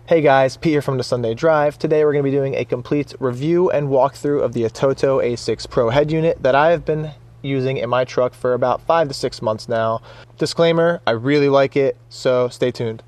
Hey guys, Pete here from the Sunday Drive. Today we're going to be doing a complete review and walkthrough of the ATOTO A6 Pro head unit that I have been using in my truck for about 5 to 6 months now. Disclaimer, I really like it, so stay tuned.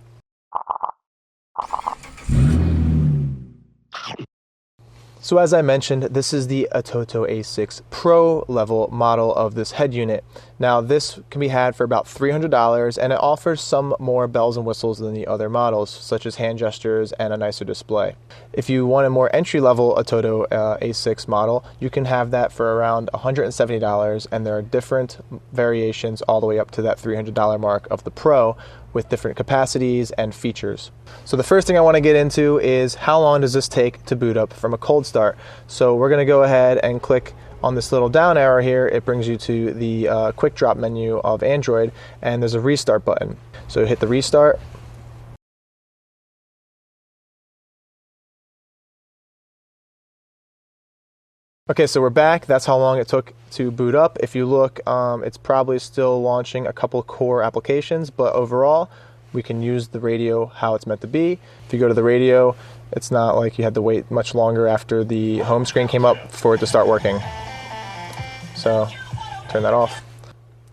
So as I mentioned, this is the ATOTO A6 Pro level model of this head unit. Now this can be had for about $300 and it offers some more bells and whistles than the other models, such as hand gestures and a nicer display. If you want a more entry-level ATOTO A6 model, you can have that for around $170, and there are different variations all the way up to that $300 mark of the Pro, with different capacities and features. So the first thing I want to get into is how long does this take to boot up from a cold start. So we're going to go ahead and click on this little down arrow here. It brings you to the quick drop menu of Android, and there's a restart button. So hit the restart. Okay, so we're back. That's how long it took to boot up. If you look, it's probably still launching a couple core applications, but overall, we can use the radio how it's meant to be. If you go to the radio, it's not like you had to wait much longer after the home screen came up for it to start working. So, turn that off.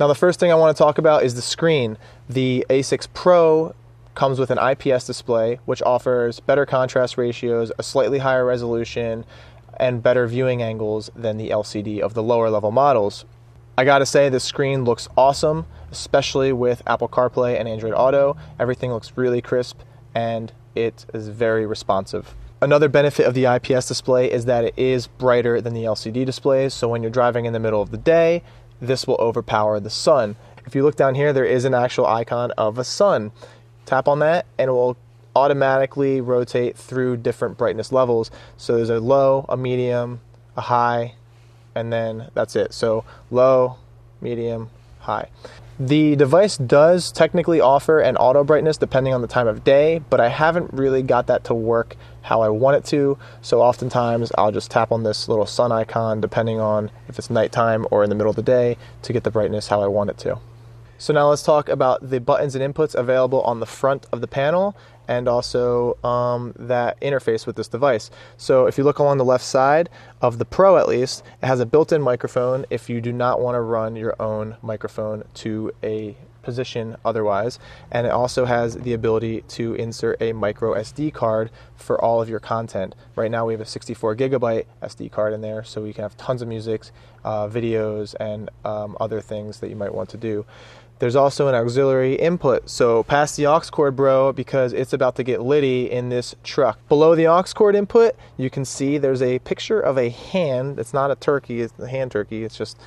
Now the first thing I want to talk about is the screen. The A6 Pro comes with an IPS display, which offers better contrast ratios, a slightly higher resolution, and better viewing angles than the LCD of the lower level models. I gotta say, the screen looks awesome, especially with Apple Carplay and Android Auto. Everything looks really crisp and it is very responsive. Another benefit of the IPS display is that it is brighter than the LCD displays, so when you're driving in the middle of the day, this will overpower the sun. If you look down here, there is an actual icon of a sun. Tap on that and it will automatically rotate through different brightness levels. So there's a low, a medium, a high, and then that's it. So low, medium, high. The device does technically offer an auto brightness depending on the time of day, but I haven't really got that to work how I want it to. So oftentimes I'll just tap on this little sun icon depending on if it's nighttime or in the middle of the day to get the brightness how I want it to. So now let's talk about the buttons and inputs available on the front of the panel and also that interface with this device. So if you look along the left side of the Pro, at least, it has a built-in microphone if you do not want to run your own microphone to a position otherwise, and it also has the ability to insert a micro SD card for all of your content. Right now we have a 64 gigabyte SD card in there, so we can have tons of music, videos, and other things that you might want to do. There's also an auxiliary input, so pass the aux cord, bro, because it's about to get litty in this truck. Below the aux cord input, you can see there's a picture of a hand. It's not a turkey, it's a hand turkey. It's just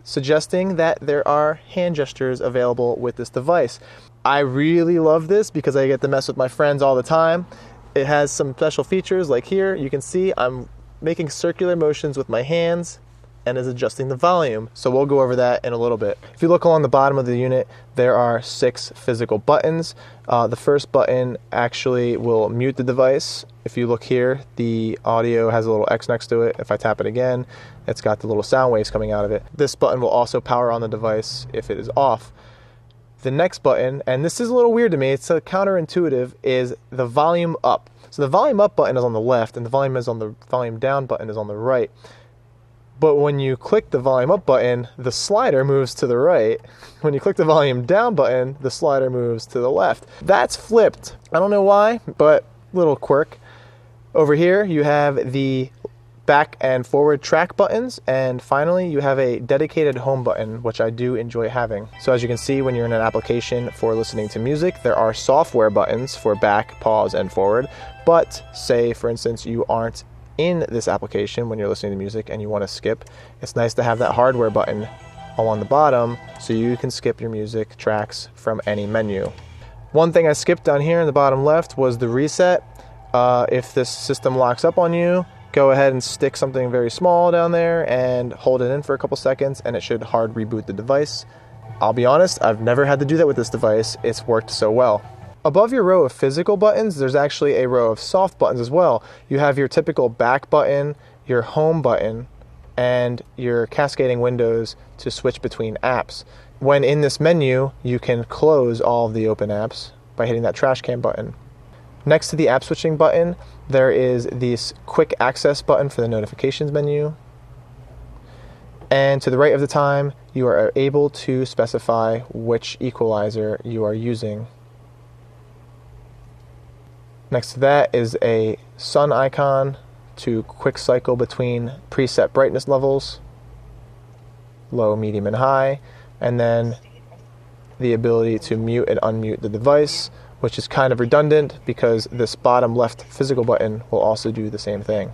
suggesting that there are hand gestures available with this device. I really love this because I get to mess with my friends all the time. It has some special features, like here, you can see I'm making circular motions with my hands and is adjusting the volume. So we'll go over that in a little bit. If you look along the bottom of the unit, there are 6 physical buttons. The first button actually will mute the device. If you look here, the audio has a little X next to it. If I tap it again, it's got the little sound waves coming out of it. This button will also power on the device if it is off. The next button, and this is a little weird to me, it's counterintuitive, is the volume up. So the volume up button is on the left and the volume down button is on the right. But when you click the volume up button, the slider moves to the right. When you click the volume down button, the slider moves to the left. That's flipped. I don't know why, but little quirk. Over here, you have the back and forward track buttons, and finally, you have a dedicated home button, which I do enjoy having. So as you can see, when you're in an application for listening to music, there are software buttons for back, pause, and forward. But say, for instance, you aren't in this application when you're listening to music and you want to skip, it's nice to have that hardware button along the bottom so you can skip your music tracks from any menu. One thing I skipped down here in the bottom left was the reset. If this system locks up on you, go ahead and stick something very small down there and hold it in for a couple seconds and it should hard reboot the device. I'll be honest, I've never had to do that with this device. It's worked so well. Above your row of physical buttons, there's actually a row of soft buttons as well. You have your typical back button, your home button, and your cascading windows to switch between apps. When in this menu, you can close all of the open apps by hitting that trash can button. Next to the app switching button, there is this quick access button for the notifications menu. And to the right of the time, you are able to specify which equalizer you are using. Next to that is a sun icon to quick cycle between preset brightness levels, low, medium, and high, and then the ability to mute and unmute the device, which is kind of redundant because this bottom left physical button will also do the same thing.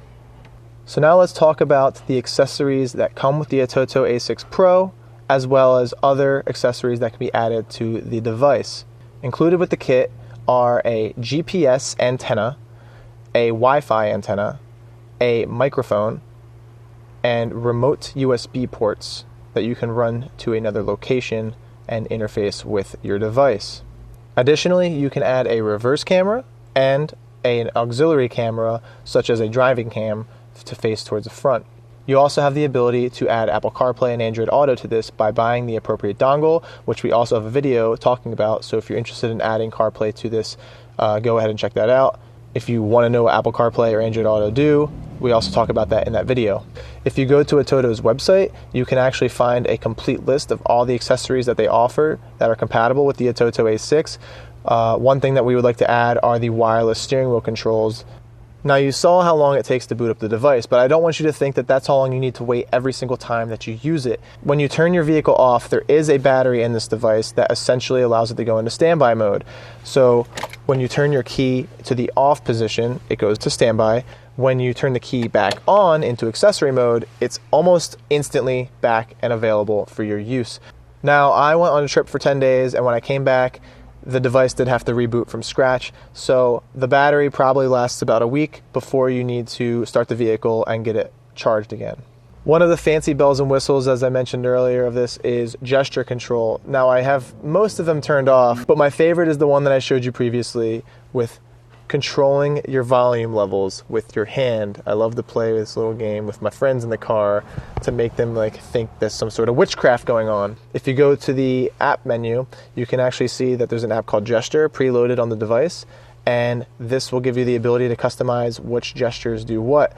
So now let's talk about the accessories that come with the ATOTO A6 Pro, as well as other accessories that can be added to the device. Included with the kit are a GPS antenna, a Wi-Fi antenna, a microphone, and remote USB ports that you can run to another location and interface with your device. Additionally, you can add a reverse camera and an auxiliary camera, such as a driving cam, to face towards the front. You also have the ability to add Apple CarPlay and Android Auto to this by buying the appropriate dongle, which we also have a video talking about. So if you're interested in adding CarPlay to this, go ahead and check that out. If you want to know what Apple CarPlay or Android Auto do, we also talk about that in that video. If you go to ATOTO's website, you can actually find a complete list of all the accessories that they offer that are compatible with the ATOTO A6. One thing that we would like to add are the wireless steering wheel controls. Now, you saw how long it takes to boot up the device, but I don't want you to think that that's how long you need to wait every single time that you use it. When you turn your vehicle off, there is a battery in this device that essentially allows it to go into standby mode. So when you turn your key to the off position, it goes to standby. When you turn the key back on into accessory mode, it's almost instantly back and available for your use. Now, I went on a trip for 10 days, and when I came back, the device did have to reboot from scratch, so the battery probably lasts about a week before you need to start the vehicle and get it charged again. One of the fancy bells and whistles, as I mentioned earlier, of this is gesture control. Now, I have most of them turned off, but my favorite is the one that I showed you previously with controlling your volume levels with your hand. I love to play this little game with my friends in the car to make them think there's some sort of witchcraft going on. If you go to the app menu, you can actually see that there's an app called Gesture preloaded on the device, and this will give you the ability to customize which gestures do what.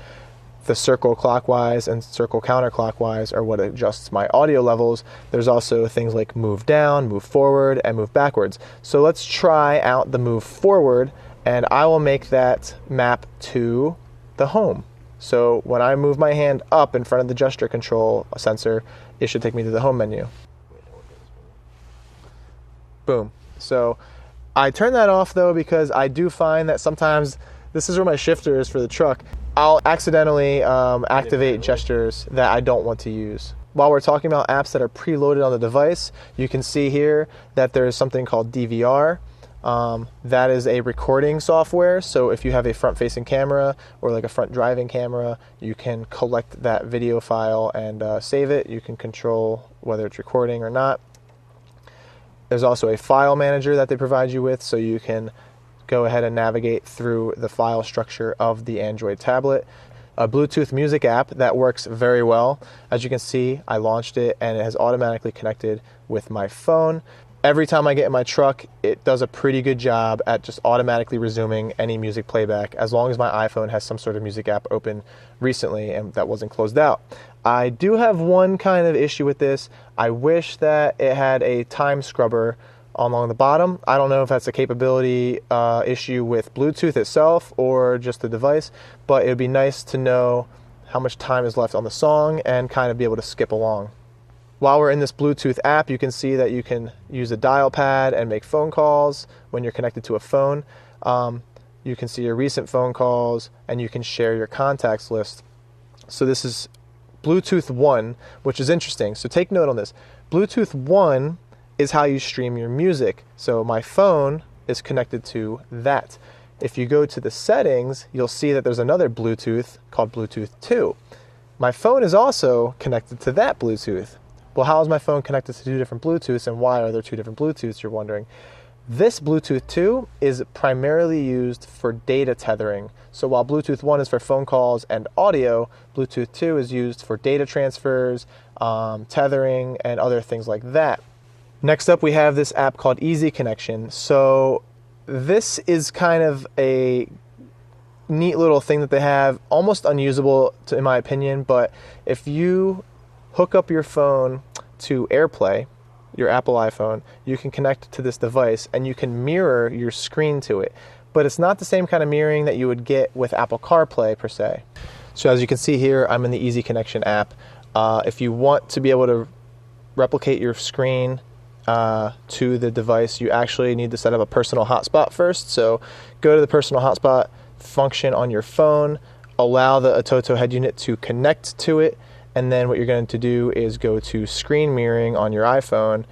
The circle clockwise and circle counterclockwise are what adjusts my audio levels. There's also things like move down, move forward, and move backwards. So let's try out the move forward, and I will make that map to the home. So when I move my hand up in front of the gesture control sensor, it should take me to the home menu. Boom. So I turn that off though, because I do find that sometimes, this is where my shifter is for the truck, I'll accidentally activate gestures that I don't want to use. While we're talking about apps that are preloaded on the device, you can see here that there is something called DVR. That is a recording software, so if you have a front-facing camera or like a front driving camera, you can collect that video file and save it. You can control whether it's recording or not. There's also a file manager that they provide you with, so you can go ahead and navigate through the file structure of the Android tablet. A Bluetooth music app that works very well. As you can see, I launched it and it has automatically connected with my phone. Every time I get in my truck, it does a pretty good job at just automatically resuming any music playback, as long as my iPhone has some sort of music app open recently and that wasn't closed out. I do have one kind of issue with this. I wish that it had a time scrubber along the bottom. I don't know if that's a capability issue with Bluetooth itself or just the device, but it would be nice to know how much time is left on the song and kind of be able to skip along. While we're in this Bluetooth app, you can see that you can use a dial pad and make phone calls when you're connected to a phone. You can see your recent phone calls, and you can share your contacts list. So this is Bluetooth 1, which is interesting. So take note on this. Bluetooth 1 is how you stream your music. So my phone is connected to that. If you go to the settings, you'll see that there's another Bluetooth called Bluetooth 2. My phone is also connected to that Bluetooth. Well, how is my phone connected to two different Bluetooths, and why are there two different Bluetooths, you're wondering? This Bluetooth 2 is primarily used for data tethering. So while Bluetooth 1 is for phone calls and audio, Bluetooth 2 is used for data transfers, tethering, and other things like that. Next up, we have this app called Easy Connection. So this is kind of a neat little thing that they have, almost unusable in my opinion, but if you hook up your phone to AirPlay, your Apple iPhone, you can connect to this device and you can mirror your screen to it. But it's not the same kind of mirroring that you would get with Apple CarPlay per se. So as you can see here, I'm in the Easy Connection app. If you want to be able to replicate your screen to the device, you actually need to set up a personal hotspot first. So go to the personal hotspot function on your phone, allow the ATOTO head unit to connect to it, and then what you're going to do is go to screen mirroring on your iPhone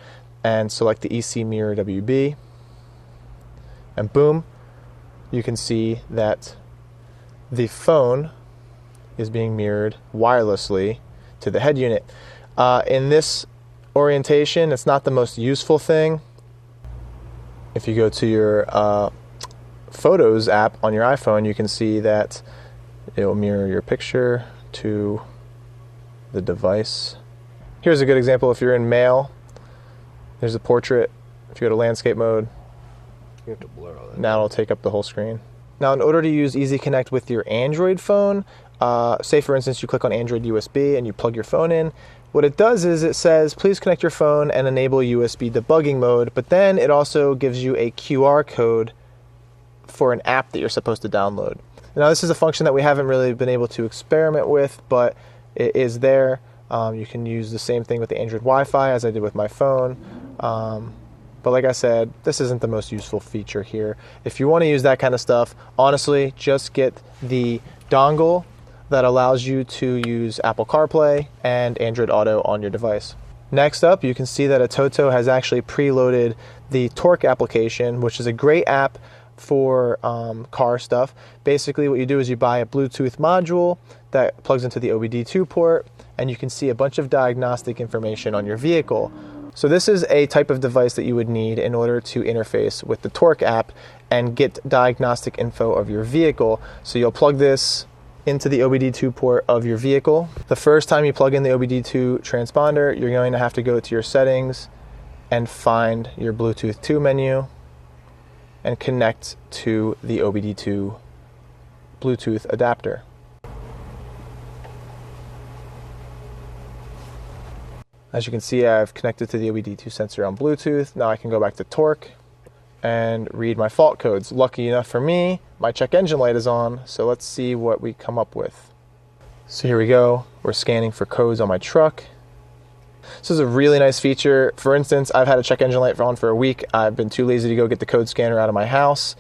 and select the EC Mirror WB, and boom, you can see that the phone is being mirrored wirelessly to the head unit. In this orientation, it's not the most useful thing. If you go to your Photos app on your iPhone, you can see that it will mirror your picture to the device. Here's a good example. If you're in mail, there's a portrait. If you go to landscape mode, You have to blur all that. now it'll take up the whole screen. Now, in order to use Easy Connect with your Android phone, say for instance you click on Android USB and you plug your phone in, what it does is it says please connect your phone and enable USB debugging mode, but then it also gives you a QR code for an app that you're supposed to download. Now, this is a function that we haven't really been able to experiment with, but it is there. You can use the same thing with the Android Wi-Fi as I did with my phone. But like I said, this isn't the most useful feature here. If you want to use that kind of stuff, honestly, just get the dongle that allows you to use Apple CarPlay and Android Auto on your device. Next up, you can see that ATOTO has actually preloaded the Torque application, which is a great app for car stuff. Basically, what you do is you buy a Bluetooth module that plugs into the OBD2 port, and you can see a bunch of diagnostic information on your vehicle. So this is a type of device that you would need in order to interface with the Torque app and get diagnostic info of your vehicle. So you'll plug this into the OBD2 port of your vehicle. The first time you plug in the OBD2 transponder, you're going to have to go to your settings and find your Bluetooth 2 menu and connect to the OBD2 Bluetooth adapter. As you can see, I've connected to the OBD2 sensor on Bluetooth. Now I can go back to Torque and read my fault codes. Lucky enough for me, my check engine light is on, so let's see what we come up with. So here we go. We're scanning for codes on my truck. This is a really nice feature. For instance, I've had a check engine light on for a week. I've been too lazy to go get the code scanner out of my house,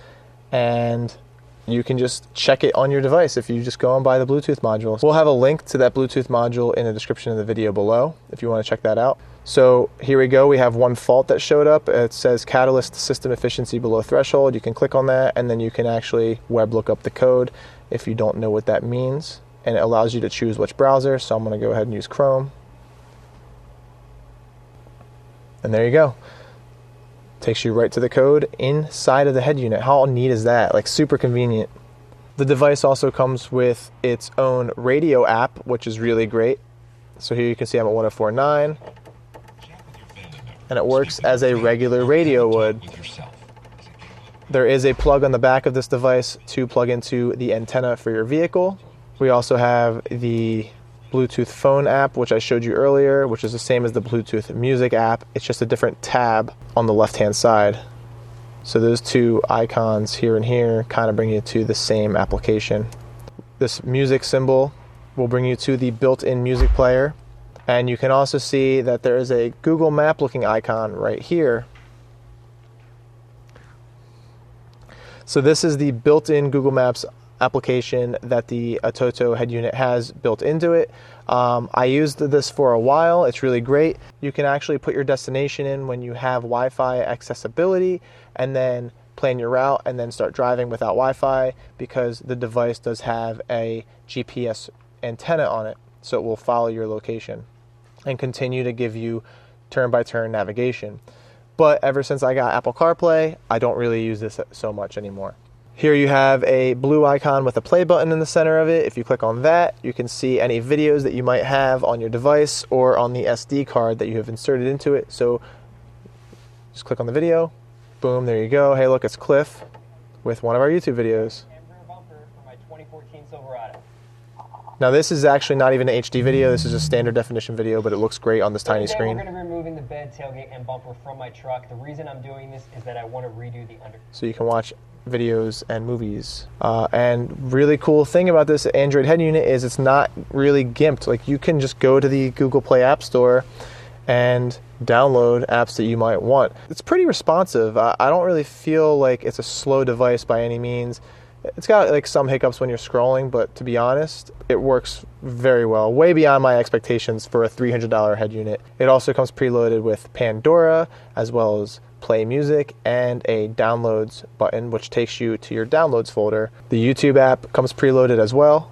and you can just check it on your device if you just go and buy the Bluetooth module. We'll have a link to that Bluetooth module in the description of the video below if you want to check that out. So here we go. We have one fault that showed up. It says catalyst system efficiency below threshold. You can click on that, and then you can actually web look up the code if you don't know what that means, and it allows you to choose which browser. So I'm going to go ahead and use Chrome. And there you go. Takes you right to the code inside of the head unit. How neat is that? Like, super convenient. The device also comes with its own radio app, which is really great. So here you can see I'm at 104.9, and it works as a regular radio would. There is a plug on the back of this device to plug into the antenna for your vehicle. We also have the Bluetooth phone app, which I showed you earlier, which is the same as the Bluetooth music app. It's just a different tab on the left-hand side. So those two icons here and here kind of bring you to the same application. This music symbol will bring you to the built-in music player. And you can also see that there is a Google Map looking icon right here. So this is the built-in Google Maps application that the ATOTO head unit has built into it. I used this for a while. It's really great. You can actually put your destination in when you have Wi-Fi accessibility, and then plan your route and then start driving without Wi-Fi, because the device does have a GPS antenna on it, so it will follow your location and continue to give you turn-by-turn navigation. But ever since I got Apple CarPlay, I don't really use this so much anymore. Here you have a blue icon with a play button in the center of it. If you click on that, you can see any videos that you might have on your device or on the SD card that you have inserted into it. So just click on the video, Boom, there you go. Hey, look, it's Cliff with one of our YouTube videos. Now this is actually not even an HD video, this is a standard definition video, but it looks great on this tiny screen. We're going to be removing the bed, tailgate, and bumper from my truck. The reason I'm doing this is that I want to redo the under. So you can watch videos and movies. And really cool thing about this Android head unit is it's not really gimped. Like you can just go to the Google Play App Store and download apps that you might want. It's pretty responsive. I don't really feel like it's a slow device by any means. It's got like some hiccups when you're scrolling, but to be honest, it works very well, way beyond my expectations for a $300 head unit. It also comes preloaded with Pandora, as well as Play Music, and a Downloads button, which takes you to your Downloads folder. The YouTube app comes preloaded as well.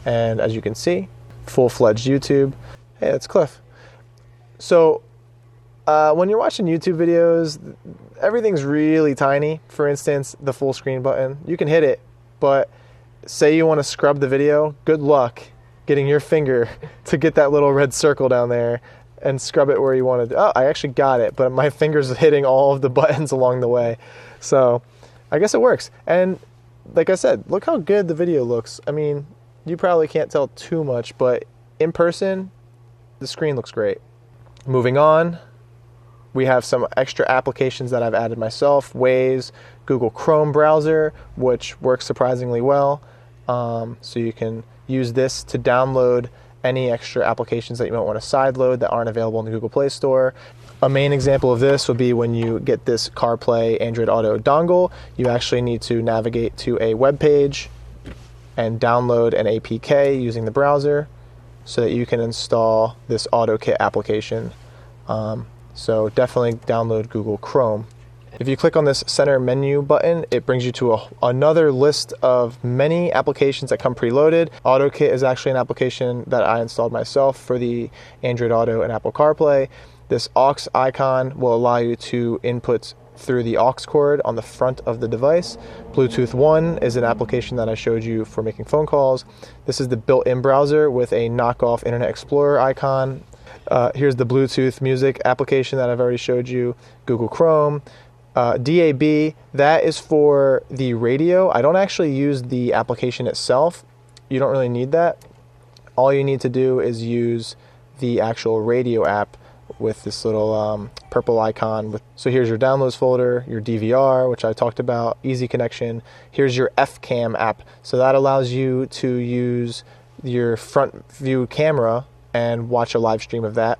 And as you can see, full-fledged YouTube. Hey, it's Cliff. So, when you're watching YouTube videos, everything's really tiny. For instance, the full screen button, you can hit it, but say you want to scrub the video, good luck getting your finger to get that little red circle down there and scrub it where you want to. Oh, I actually got it, but my finger's hitting all of the buttons along the way. So I guess it works. And like I said, look how good the video looks. I mean, you probably can't tell too much, but in person, the screen looks great. Moving on, we have some extra applications that I've added myself. Waze, Google Chrome browser, which works surprisingly well. So you can use this to download any extra applications that you might want to sideload that aren't available in the Google Play Store. A main example of this would be when you get this Carplay Android Auto dongle, you actually need to navigate to a web page and download an APK using the browser so that you can install this AutoKit application. So definitely download Google Chrome. If you click on this center menu button, it brings you to another list of many applications that come preloaded. AutoKit is actually an application that I installed myself for the Android Auto and Apple CarPlay. This aux icon will allow you to input through the aux cord on the front of the device. Bluetooth 1 is an application that I showed you for making phone calls. This is the built-in browser with a knockoff Internet Explorer icon. Here's the Bluetooth music application that I've already showed you. Google Chrome. DAB, that is for the radio. I don't actually use the application itself. You don't really need that. All you need to do is use the actual radio app with this little purple icon. So here's your downloads folder, your DVR, which I talked about, easy connection. Here's your FCam app. So that allows you to use your front view camera and watch a live stream of that.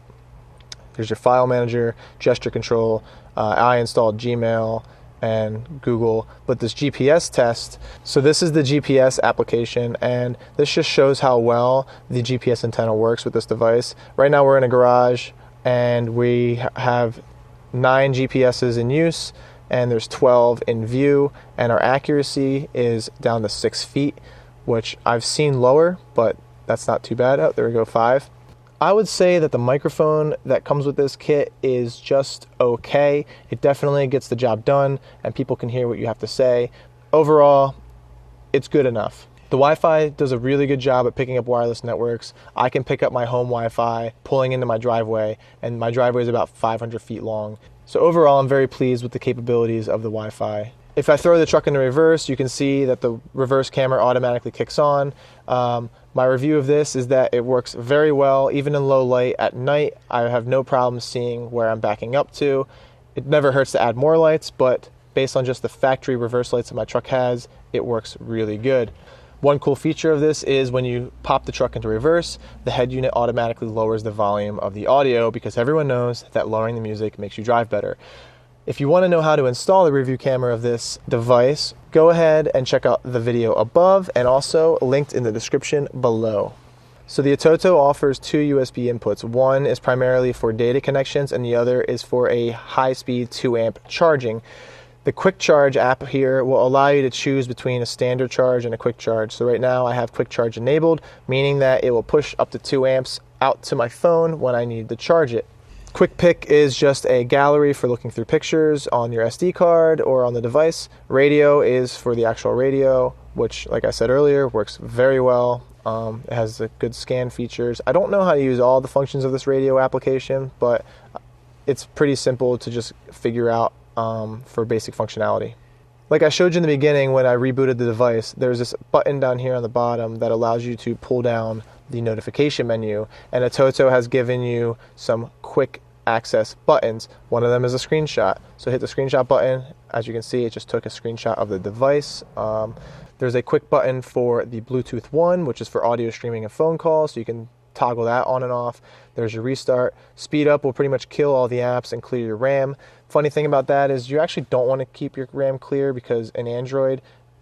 Here's your file manager, gesture control. I installed Gmail and Google, but this GPS test. So this is the GPS application, and this just shows how well the GPS antenna works with this device. Right now we're in a garage, and we have 9 GPSs in use, and there's 12 in view, and our accuracy is down to 6 feet, which I've seen lower, but that's not too bad. Oh, there we go, 5. I would say that the microphone that comes with this kit is just okay. It definitely gets the job done and people can hear what you have to say. Overall, it's good enough. The Wi-Fi does a really good job at picking up wireless networks. I can pick up my home Wi-Fi pulling into my driveway, and my driveway is about 500 feet long. So overall, I'm very pleased with the capabilities of the Wi-Fi. If I throw the truck into reverse, you can see that the reverse camera automatically kicks on. My review of this is that it works very well, even in low light at night. I have no problem seeing where I'm backing up to. It never hurts to add more lights, but based on just the factory reverse lights that my truck has, it works really good. One cool feature of this is when you pop the truck into reverse, the head unit automatically lowers the volume of the audio because everyone knows that lowering the music makes you drive better. If you want to know how to install the review camera of this device, go ahead and check out the video above and also linked in the description below. So the ATOTO offers 2 USB inputs. One is primarily for data connections and the other is for a high-speed 2 amp charging. The quick charge app here will allow you to choose between a standard charge and a quick charge. So right now I have quick charge enabled, meaning that it will push up to 2 amps out to my phone when I need to charge it. Quick Pick is just a gallery for looking through pictures on your SD card or on the device. Radio is for the actual radio, which, like I said earlier, works very well. It has good scan features. I don't know how to use all the functions of this radio application, but it's pretty simple to just figure out for basic functionality. Like I showed you in the beginning when I rebooted the device, there's this button down here on the bottom that allows you to pull down the notification menu, and ATOTO has given you some quick access buttons. One of them is a screenshot. So hit the screenshot button. As you can see, it just took a screenshot of the device. There's a quick button for the Bluetooth 1, which is for audio streaming and phone calls, so you can toggle that on and off. There's your restart. Speed up will pretty much kill all the apps and clear your RAM. Funny thing about that is you actually don't want to keep your RAM clear, because in Android,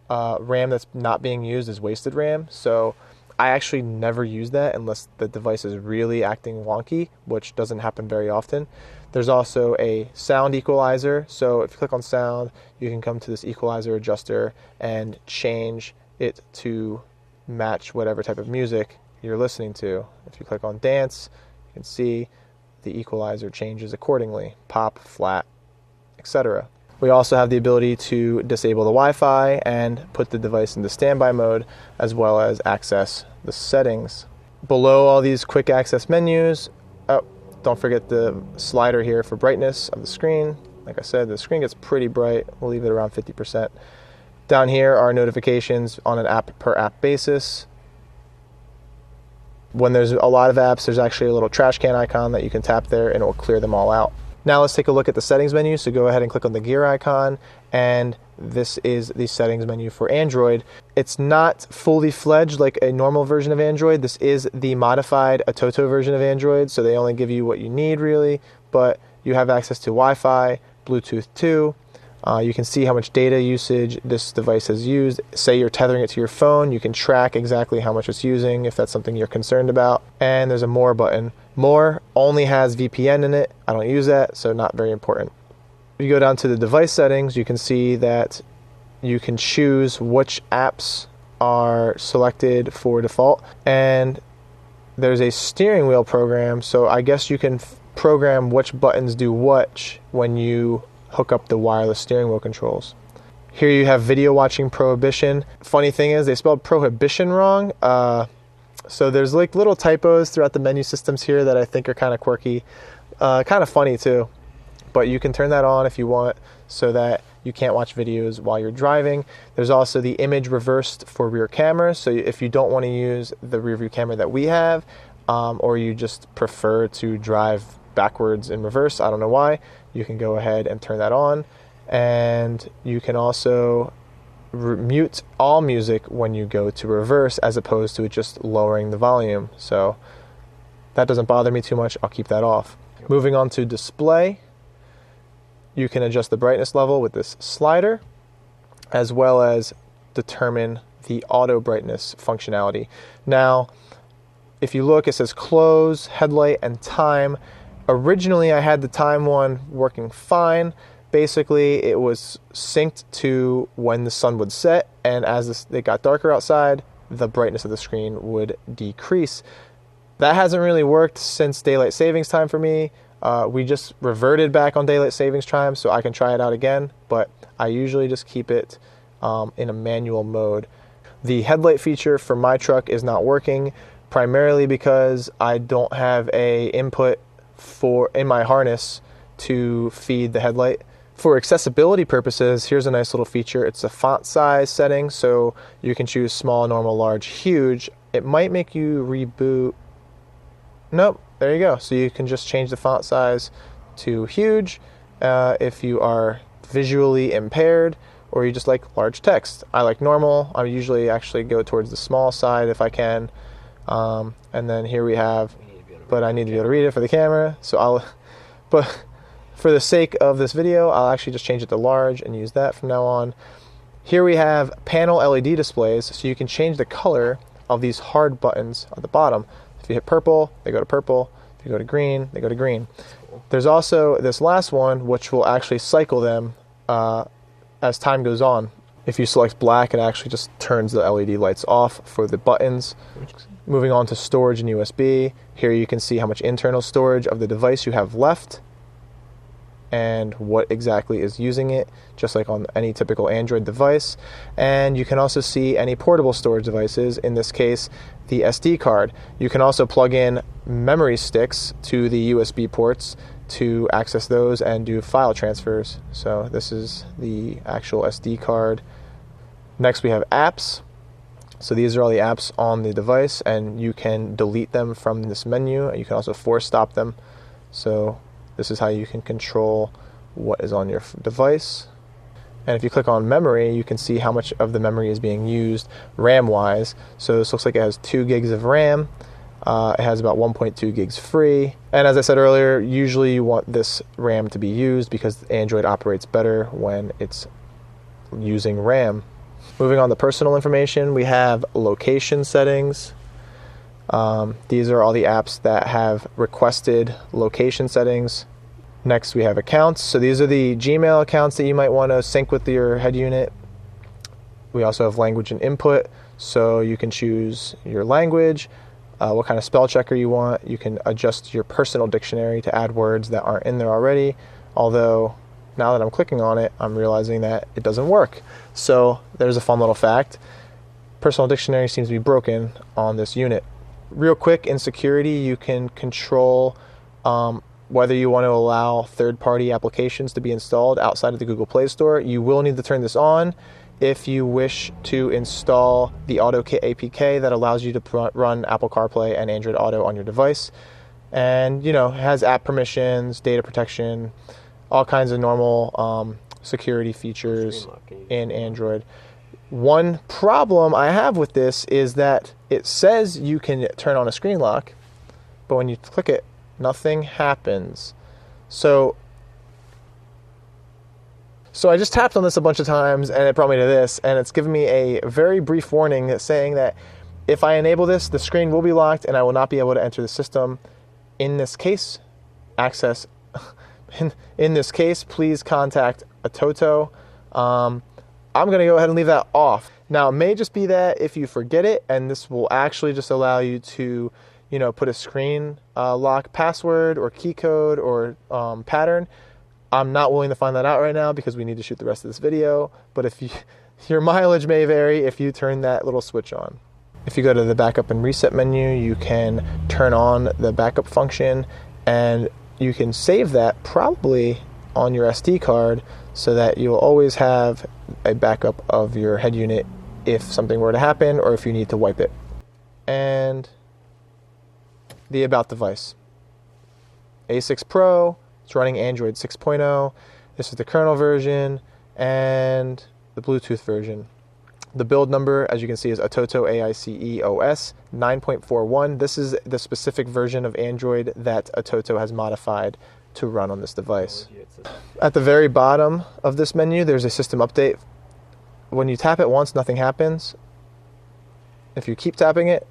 RAM that's not being used is wasted RAM. So I actually never use that unless the device is really acting wonky, which doesn't happen very often. There's also a sound equalizer. So if you click on sound, you can come to this equalizer adjuster and change it to match whatever type of music you're listening to. If you click on dance, you can see the equalizer changes accordingly, pop, flat, etc. We also have the ability to disable the Wi-Fi and put the device into standby mode, as well as access the settings. Below all these quick access menus, don't forget the slider here for brightness of the screen. Like I said, the screen gets pretty bright. We'll leave it around 50%. Down here are notifications on an app per app basis. When there's a lot of apps, there's actually a little trash can icon that you can tap there and it will clear them all out. Now let's take a look at the settings menu. So go ahead and click on the gear icon, and this is the settings menu for Android. It's not fully fledged like a normal version of Android. This is the modified ATOTO version of Android, so they only give you what you need really, but you have access to Wi-Fi, Bluetooth 2. You can see how much data usage this device has used. Say you're tethering it to your phone, you can track exactly how much it's using if that's something you're concerned about. And there's a more button. More only has VPN in it. I don't use that, so not very important. If you go down to the device settings, you can see that you can choose which apps are selected for default. And there's a steering wheel program, so I guess you can program which buttons do what when you hook up the wireless steering wheel controls. Here you have video watching prohibition. Funny thing is they spelled prohibition wrong. So there's like little typos throughout the menu systems here that I think are kind of quirky, kind of funny too. But you can turn that on if you want so that you can't watch videos while you're driving. There's also the image reversed for rear cameras. So if you don't want to use the rear view camera that we have, or you just prefer to drive backwards in reverse, I don't know why, you can go ahead and turn that on. And you can also mute all music when you go to reverse, as opposed to just lowering the volume. So that doesn't bother me too much. I'll keep that off. Moving on to display, you can adjust the brightness level with this slider, as well as determine the auto brightness functionality. Now, if you look, it says close, headlight, and time. Originally, I had the time one working fine. Basically, it was synced to when the sun would set, and as it got darker outside, the brightness of the screen would decrease. That hasn't really worked since daylight savings time for me. We just reverted back on daylight savings time, so I can try it out again, but I usually just keep it in a manual mode. The headlight feature for my truck is not working, primarily because I don't have a input in my harness to feed the headlight. For accessibility purposes, here's a nice little feature. It's a font size setting, so you can choose small, normal, large, huge. It might make you reboot. Nope, there you go. So you can just change the font size to huge if you are visually impaired, or you just like large text. I like normal. I usually actually go towards the small side if I can. And then here we have, but I need to be able to read it for the camera. So but for the sake of this video, I'll actually just change it to large and use that from now on. Here we have panel LED displays, so you can change the color of these hard buttons at the bottom. If you hit purple, they go to purple. If you go to green, they go to green. There's also this last one, which will actually cycle them as time goes on. If you select black, it actually just turns the LED lights off for the buttons. Moving on to storage and USB. Here you can see how much internal storage of the device you have left and what exactly is using it, just like on any typical Android device. And you can also see any portable storage devices, in this case the SD card. You can also plug in memory sticks to the USB ports to access those and do file transfers. So this is the actual SD card. Next we have apps. So these are all the apps on the device, and you can delete them from this menu. You can also force stop them. So this is how you can control what is on your device. And if you click on memory, you can see how much of the memory is being used RAM-wise. So this looks like it has 2 gigs of RAM. It has about 1.2 gigs free. And as I said earlier, usually you want this RAM to be used because Android operates better when it's using RAM. Moving on to personal information, we have location settings. These are all the apps that have requested location settings. Next we have accounts. So these are the Gmail accounts that you might want to sync with your head unit. We also have language and input, so you can choose your language, what kind of spell checker you want. You can adjust your personal dictionary to add words that aren't in there already, although now that I'm clicking on it, I'm realizing that it doesn't work. So there's a fun little fact. Personal dictionary seems to be broken on this unit. Real quick, in security, you can control whether you want to allow third-party applications to be installed outside of the Google Play Store. You will need to turn this on if you wish to install the AutoKit APK that allows you to run Apple CarPlay and Android Auto on your device. And, you know, it has app permissions, data protection, all kinds of normal security features in Android. One problem I have with this is that it says you can turn on a screen lock, but when you click it, nothing happens. So I just tapped on this a bunch of times and it brought me to this, and it's given me a very brief warning that's saying that if I enable this, the screen will be locked and I will not be able to enter the system. In this case, in this case, please contact ATOTO. I'm going to go ahead and leave that off. Now, it may just be that if you forget it, and this will actually just allow you to, you know, put a screen lock password or key code or pattern. I'm not willing to find that out right now because we need to shoot the rest of this video. But if your mileage may vary if you turn that little switch on. If you go to the backup and reset menu, you can turn on the backup function, and you can save that probably on your SD card so that you'll always have a backup of your head unit if something were to happen or if you need to wipe it. And the About device. A6 Pro, it's running Android 6.0. This is the kernel version and the Bluetooth version. The build number, as you can see, is ATOTO A6 OS 9.41. This is the specific version of Android that ATOTO has modified to run on this device. At the very bottom of this menu, there's a system update. When you tap it once, nothing happens. If you keep tapping it,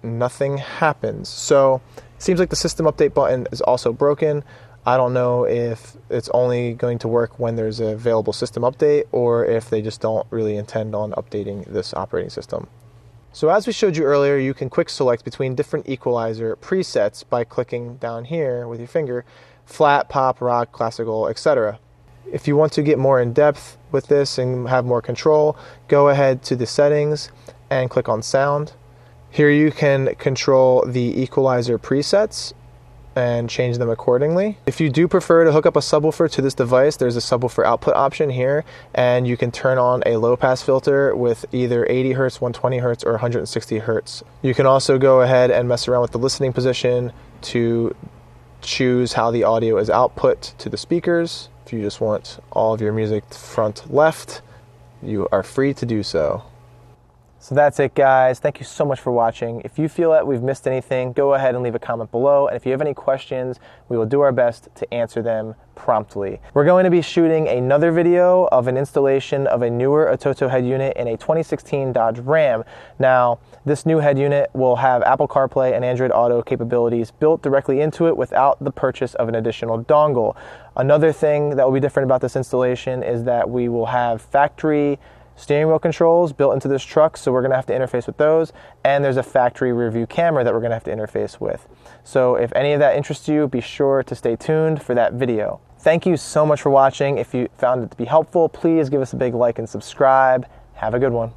nothing happens. So it seems like the system update button is also broken. I don't know if it's only going to work when there's an available system update or if they just don't really intend on updating this operating system. So as we showed you earlier, you can quick select between different equalizer presets by clicking down here with your finger, flat, pop, rock, classical, etc. If you want to get more in depth with this and have more control, go ahead to the settings and click on sound. Here you can control the equalizer presets and change them accordingly. If you do prefer to hook up a subwoofer to this device, there's a subwoofer output option here, and you can turn on a low pass filter with either 80 Hz, 120 Hz, or 160 Hz. You can also go ahead and mess around with the listening position to choose how the audio is output to the speakers. If you just want all of your music front left, you are free to do so. So that's it, guys. Thank you so much for watching. If you feel that we've missed anything, go ahead and leave a comment below. And if you have any questions, we will do our best to answer them promptly. We're going to be shooting another video of an installation of a newer ATOTO head unit in a 2016 Dodge Ram. Now, this new head unit will have Apple CarPlay and Android Auto capabilities built directly into it without the purchase of an additional dongle. Another thing that will be different about this installation is that we will have factory steering wheel controls built into this truck, so we're going to have to interface with those, and there's a factory rear view camera that we're going to have to interface with. So if any of that interests you, be sure to stay tuned for that video. Thank you so much for watching. If you found it to be helpful, please give us a big like and subscribe. Have a good one.